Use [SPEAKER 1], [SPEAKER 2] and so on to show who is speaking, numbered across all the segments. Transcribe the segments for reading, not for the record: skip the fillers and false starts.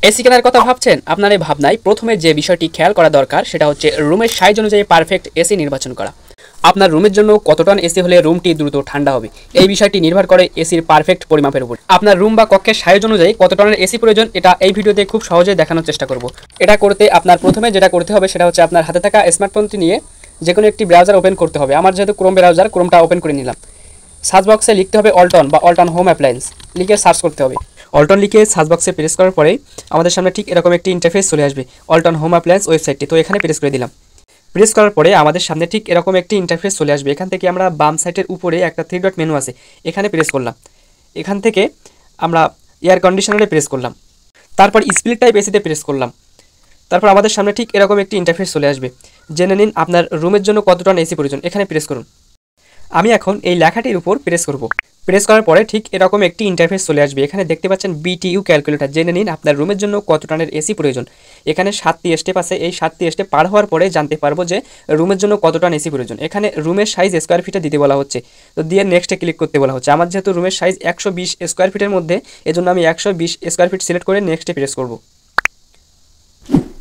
[SPEAKER 1] AC কেনার কথা ভাবছেন? আপনার এই ভাবনায় প্রথমে যে বিষয়টি খেয়াল করা দরকার সেটা হচ্ছে রুমের সাইজ অনুযায়ী পারফেক্ট এসি নির্বাচন করা। আপনার রুমের জন্য কত টন এসি হলে রুমটি দ্রুত ঠান্ডা হবে, এই বিষয়টি নির্ভর করে এসির পারফেক্ট পরিমাপের উপর। আপনার রুম বা কক্ষের সাইজ অনুযায়ী কত টনের এসি প্রয়োজন এটা এই ভিডিওতে খুব সহজেই দেখানোর চেষ্টা করব। এটা করতে আপনার প্রথমে যেটা করতে হবে সেটা হচ্ছে আপনার হাতে থাকা স্মার্টফোনটি নিয়ে যে কোনো একটি ব্রাউজার ওপেন করতে হবে। আমার যেহেতু ক্রোম ব্রাউজার, ক্রোমটা ওপেন করে নিলাম। সার্চ বক্সে লিখতে হবে অল্টন বা অল্টন হোম অ্যাপ্লায়েন্স, লিখে সার্চ করতে হবে। অল্টন লিখে সার্চ বক্সে প্রেস করার পরে আমাদের সামনে ঠিক এরকম একটি ইন্টারফেস চলে আসবে, অল্টন হোম অ্যাপ্লায়েন্স ওয়েবসাইটটি। তো এখানে প্রেস করে দিলাম। প্রেস করার পরে আমাদের সামনে ঠিক এরকম একটি ইন্টারফেস চলে আসবে। এখান থেকে আমরা বাম সাইডের উপরে একটা 3 ডট মেনু আছে, এখানে প্রেস করলাম। এখান থেকে আমরা এয়ার কন্ডিশনারে প্রেস করলাম, তারপর স্প্লিট টাইপ এসিতে প্রেস করলাম। তারপর আমাদের সামনে ঠিক এরকম একটি ইন্টারফেস চলে আসবে। জেনে নিন আপনার রুমের জন্য কত টন এসি প্রয়োজন, এখানে প্রেস করুন। আমি এখন এই লেখাটির উপর প্রেস করব। প্রেস করার পরে ঠিক এরকম একটি ইন্টারফেস চলে আসবে। এখানে দেখতে পাচ্ছেন বিটিইউ ক্যালকুলেটর। জেনে নিন আপনার রুমের জন্য কত টনের এসি প্রয়োজন। এখানে 7টি স্টেপ আছে, এই 7টি স্টেপ পার হওয়ার পরে জানতে পারবো যে রুমের জন্য কত টন এসি প্রয়োজন। এখানে রুমের সাইজ স্কোয়ার ফিটে দিতে বলা হচ্ছে, তো দিয়ে নেক্সটে ক্লিক করতে বলা হচ্ছে। আমার যেহেতু রুমের সাইজ 120 স্কোয়ার ফিটের মধ্যে, এজন্য আমি 120 স্কোয়ার ফিট সিলেক্ট করে নেক্সটে প্রেস করব।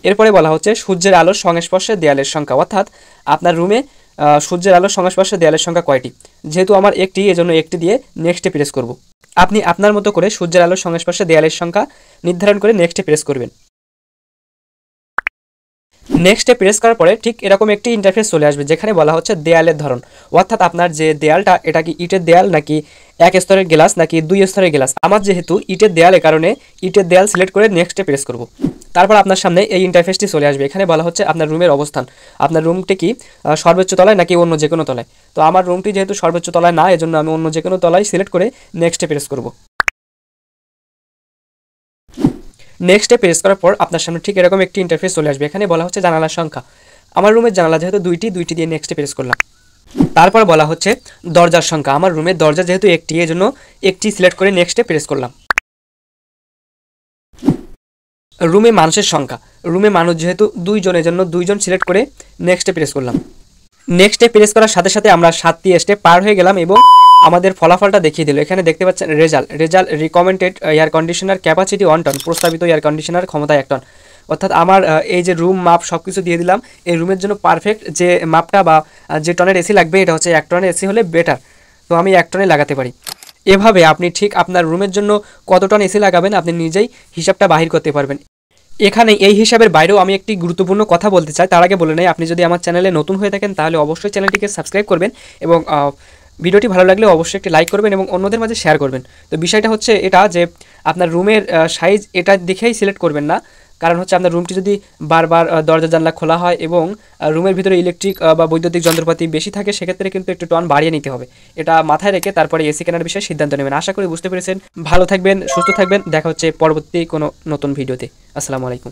[SPEAKER 1] এরপরে বলা হচ্ছে সূর্যের আলোর সংস্পর্শে দেয়ালের সংখ্যা, অর্থাৎ আপনার রুমে সূর্যের আলোর সংস্পর্শে দেয়ালের সংখ্যা কয়টি। যেহেতু আমার একটি, এজন্য একটি দিয়ে নেক্সটে প্রেস করব। আপনি আপনার মতো করে সূর্যের আলোর সংস্পর্শে দেয়ালের সংখ্যা নির্ধারণ করে নেক্সটে প্রেস করবেন। নেক্সটে প্রেস করার পরে ঠিক এরকম একটি ইন্টারফেস চলে আসবে, যেখানে বলা হচ্ছে দেয়ালের ধরন, অর্থাৎ আপনার যে দেয়ালটা এটা কি ইটের দেয়াল নাকি 1 স্তরের গ্লাস নাকি 2 স্তরের গ্লাস। আমার যেহেতু ইটের দেয়াল, এ কারণে ইটের দেয়াল সিলেক্ট করে নেক্সটে প্রেস করব। তারপর আপনার সামনে এই ইন্টারফেসটি চলে আসবে। এখানে বলা হচ্ছে আপনার রুমের অবস্থান, আপনার রুমটি কি সর্বোচ্চ তলায় নাকি অন্য যে কোনো তলায়। তো আমার রুমটি যেহেতু সর্বোচ্চ তলায় না, এজন্য আমি অন্য যে কোনো তলায় সিলেক্ট করে নেক্সটে প্রেস করব। নেক্সটে প্রেস করার পর আপনার সামনে ঠিক এরকম একটি ইন্টারফেস চলে আসবে। এখানে বলা হচ্ছে জানালার সংখ্যা। আমার রুমের জানালা যেহেতু দুইটি দিয়ে নেক্সটে প্রেস করলাম। তারপর বলা হচ্ছে দরজার সংখ্যা। আমার রুমের দরজা যেহেতু একটি, এজন্য একটি সিলেক্ট করে নেক্সটে প্রেস করলাম। রুমে মানুষের সংখ্যা, রুমে মানুষ যেহেতু 2 জন, এজন্য 2 জন সিলেক্ট করে নেক্সটে প্রেস করলাম। নেক্সটে প্রেস করার সাথে সাথে আমরা 7টি স্টেপ পার হয়ে গেলাম এবং আমাদের ফলাফলটা দেখিয়ে দিল। এখানে দেখতে পাচ্ছেন result recommended air conditioner capacity 1 ton, প্রস্তাবিত এয়ার কন্ডিশনার ক্ষমতা 1 টন। অর্থাৎ আমার এই যে রুম মাপ সব কিছু দিয়ে দিলাম। এই রুমের জন্য পারফেক্ট যে মাপটা বা যে টনের এসি লাগবে এটা হচ্ছে 1 টনের এসি হলে বেটার, তো আমি 1 টনে লাগাতে পারি। এভাবে আপনি ঠিক আপনার রুমের জন্য কত টন এসি লাগাবেন আপনি নিজেই হিসাবটা বাহির করতে পারবেন। এখানে এই হিসাবের বাইরেও আমি একটি গুরুত্বপূর্ণ কথা বলতে চাই। তার আগে বলে নেই, আপনি যদি আমার চ্যানেলে নতুন হয়ে থাকেন তাহলে অবশ্যই চ্যানেলটিকে সাবস্ক্রাইব করবেন এবং ভিডিওটি ভালো লাগলে অবশ্যই একটি লাইক করবেন এবং অন্যদের মাঝে শেয়ার করবেন। তো বিষয়টা হচ্ছে এটা যে আপনার রুমের সাইজ এটা দেখেই সিলেক্ট করবেন না, কারণ হচ্ছে আপনার রুমটি যদি বারবার দরজা জানলা খোলা হয় এবং রুমের ভিতরে ইলেকট্রিক বা বৈদ্যুতিক যন্ত্রপাতি বেশি থাকে, সেক্ষেত্রে কিন্তু একটু টন বাড়িয়ে নিতে হবে। এটা মাথায় রেখে তারপরে এসি কেনার বিষয়ে সিদ্ধান্ত নেবেন। আশা করি বুঝতে পেরেছেন। ভালো থাকবেন, সুস্থ থাকবেন। দেখা হচ্ছে পরবর্তী কোনো নতুন ভিডিওতে। আসসালামু আলাইকুম।